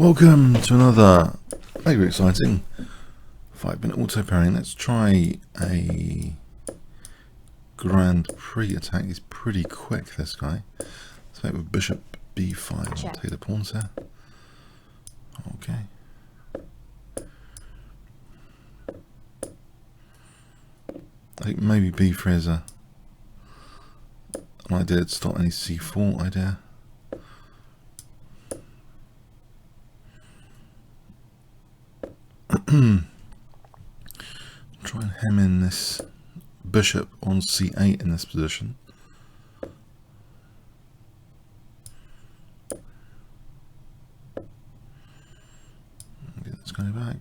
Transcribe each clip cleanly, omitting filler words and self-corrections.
Welcome to another very exciting 5-minute auto pairing. Let's try a Grand Prix attack. He's pretty quick, this guy. Let's make with bishop b5. I'll take the pawns here. Okay. I think maybe b3 is an idea to start any c4 idea. Try and hem in this bishop on c8 in this position. Get this guy back.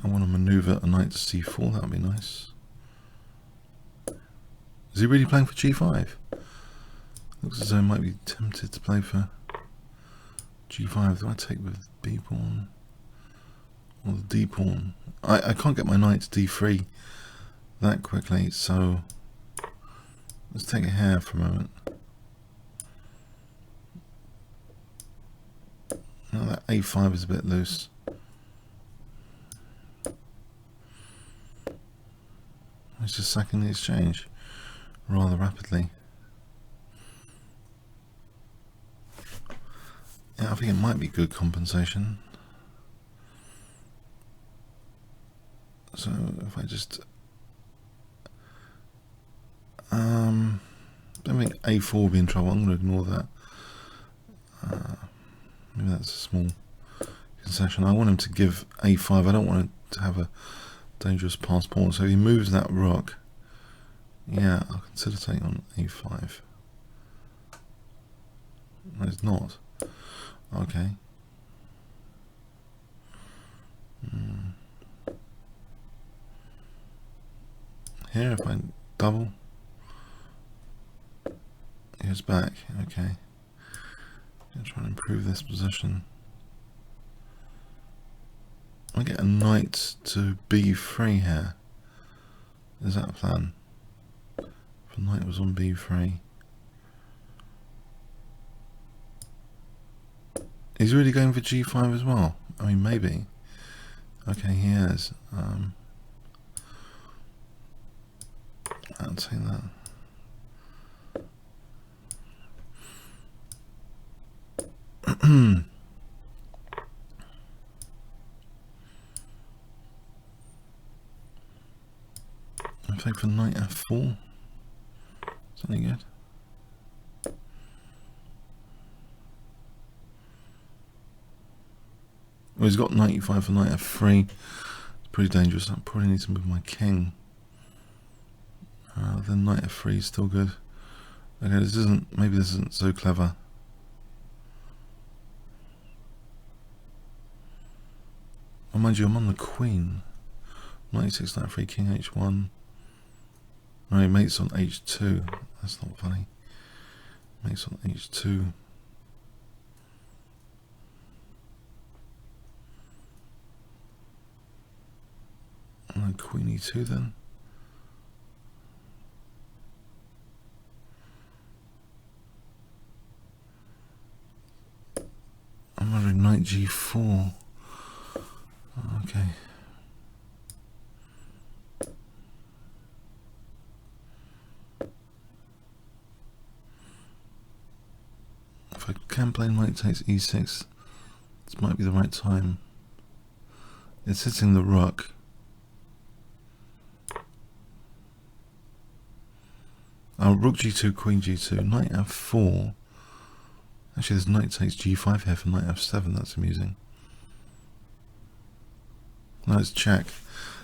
I want to maneuver a knight to c4, that would be nice. Is he really playing for g5? Looks as though I might be tempted to play for g5. Do I take with b pawn or the d pawn? I can't get my knight to d3 that quickly, so let's take it here for a moment. Now that a5 is a bit loose. Let's just sacking the exchange rather rapidly. Yeah, I think it might be good compensation. So if I just don't think a4 will be in trouble. I'm going to ignore that. Maybe that's a small concession. I want him to give a5. I don't want him to have a dangerous pass pawn. So if he moves that rook, yeah, I'll consider taking on a5. No, it's not. Okay. Here, if I double, here's back. Okay. I'm try and improve this position. I get a knight to b3 here. Is that a plan? If the knight was on b3. He's really going for g5 as well. I mean, maybe. Okay, he is. I'll take that. I think for knight f4. Something good. Well, he's got 95 for knight f3. It's pretty dangerous. I probably need to move my king. Then knight f3 is still good. Okay, this isn't. Maybe this isn't so clever. Oh, mind you, I'm on the queen. Knight 6, knight 3, king h1. No, he mates on h2. That's not funny. Mates on h2. And queen e2 then. I'm wondering knight g4. Okay. If I can play knight takes e6, this might be the right time. It's hitting the rook. Rook g2, queen g2, knight f4. Actually, there's knight takes g5 here for knight f7. That's amusing. No, it's check.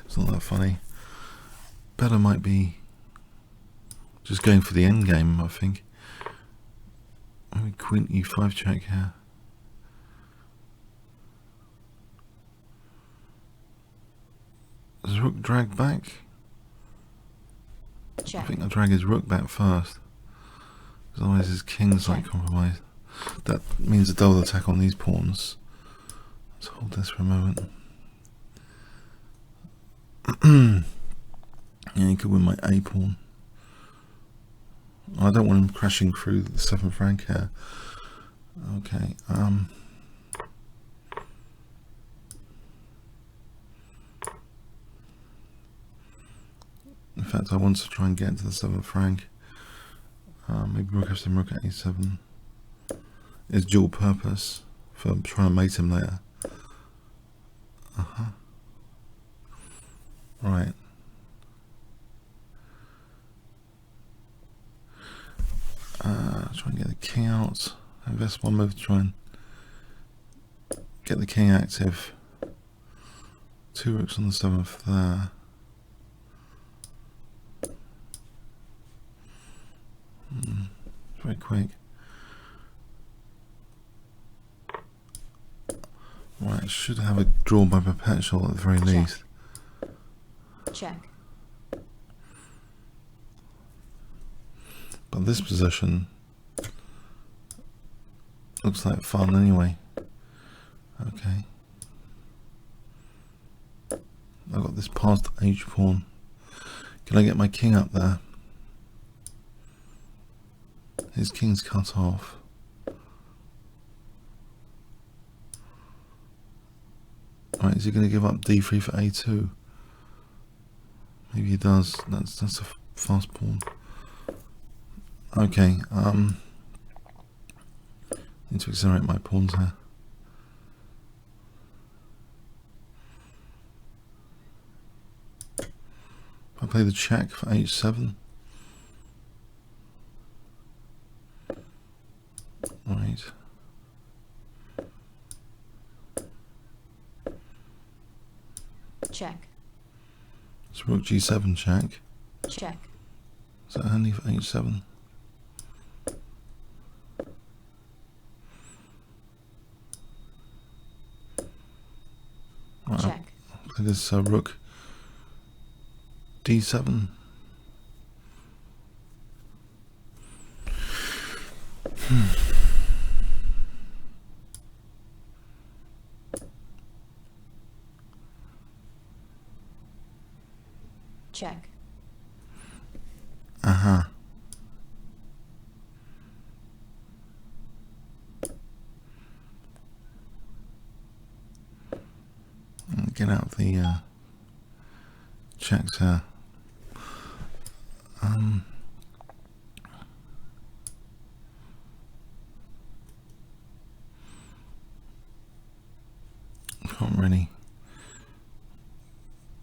It's not that funny. Better might be just going for the end game, I think. Maybe queen e5 check here. Does rook drag back? Check. I think I'll drag his rook back first, because otherwise his king's like compromised. That means a double attack on these pawns. Let's hold this for a moment. Yeah, he could win my a pawn. I don't want him crashing through the 7th rank here. Okay. In fact, I want to try and get to the 7th rank. Maybe rook f7, rook at a7 is dual purpose for trying to mate him later. Right. Try and get the king out. Invest one move to try and get the king active. 2 rooks on the 7th there. Very quick. Right, should have a draw by perpetual at the very least. Check. But this position looks like fun anyway. Okay. I've got this past H pawn. Can I get my king up there? His king's cut off. Right, is he going to give up d3 for a2? Maybe he does. That's a fast pawn. Okay, need to accelerate my pawns here. If I play the check for h7. Right. Check. So rook g7 check. Check. Is that handy for h7? Right, Check. I'll play this rook d7. Check. Get out the checks here. Can't really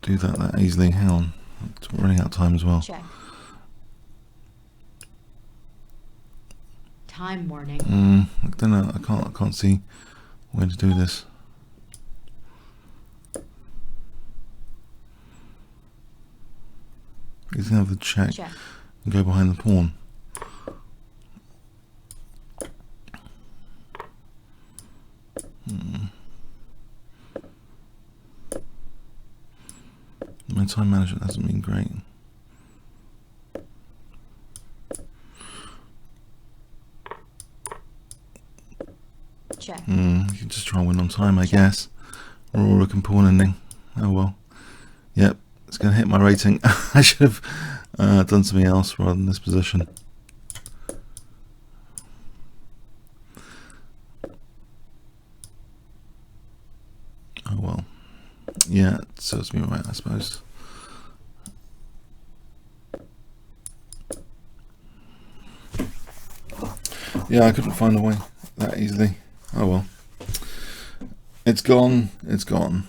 do that easily. Hang on, it's running out of time as well. Check. Time warning. I don't know. I can't see where to do this. You can have the check and go behind the pawn. My time management hasn't been great. Check. You can just try and win on time, I guess. Or rook and pawn ending. Oh well. Yep, it's going to hit my rating. I should have done something else rather than this position. Oh well. Yeah, it serves me right, I suppose. Yeah, I couldn't find a way that easily. Oh well. It's gone. It's gone.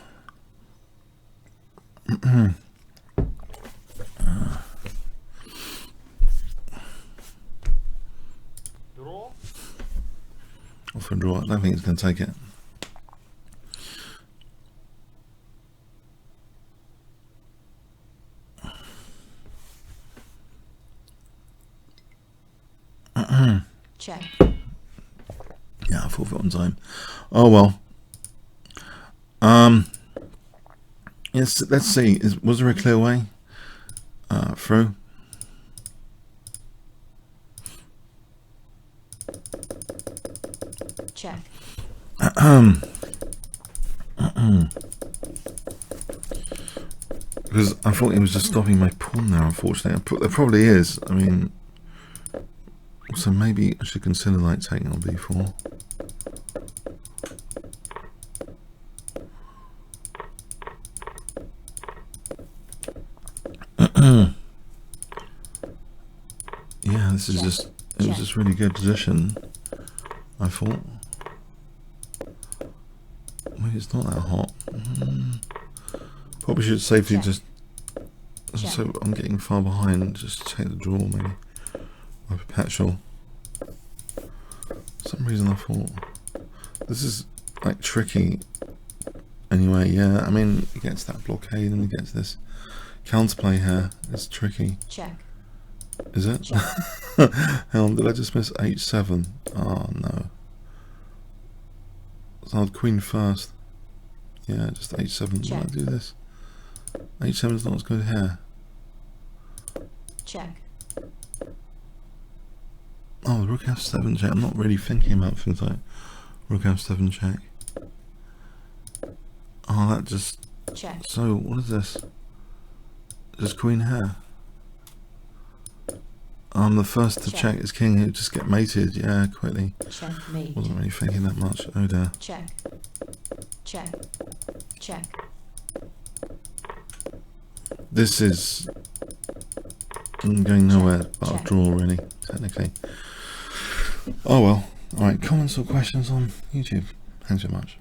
Draw. Off for a draw. I don't think it's going to take it. Check. Yeah, I forfeit on time. Oh well. Yes, let's see. Was there a clear way through? Check. Because I thought he was just stopping my pawn there, unfortunately. There probably is. I mean, So maybe I should consider like taking on b4. Yeah, this is just, it was just really good position, I thought. Maybe it's not that hot. Probably should safely just, so I'm getting far behind, just take the draw maybe. My perpetual. For some reason I thought, this is like tricky. Anyway, yeah, I mean, he gets that blockade and he gets this counterplay here. It's tricky. Check. Is it? Hang on, did I just miss h7? Oh no. So I'd queen first. Yeah, just h7. Why do this? h7 is not as good here. Check. Oh, rook f7 check. I'm not really thinking about things like rook f7 check. Oh, that just... Check. So, what is this? Just queen here. I'm the first to check his king who just get mated, yeah, quickly. Checkmate. Wasn't really thinking that much. Oh dear. Check. Check. Check. This is going nowhere but a draw, really, technically. Oh well. Alright, comments or questions on YouTube? Thanks so much.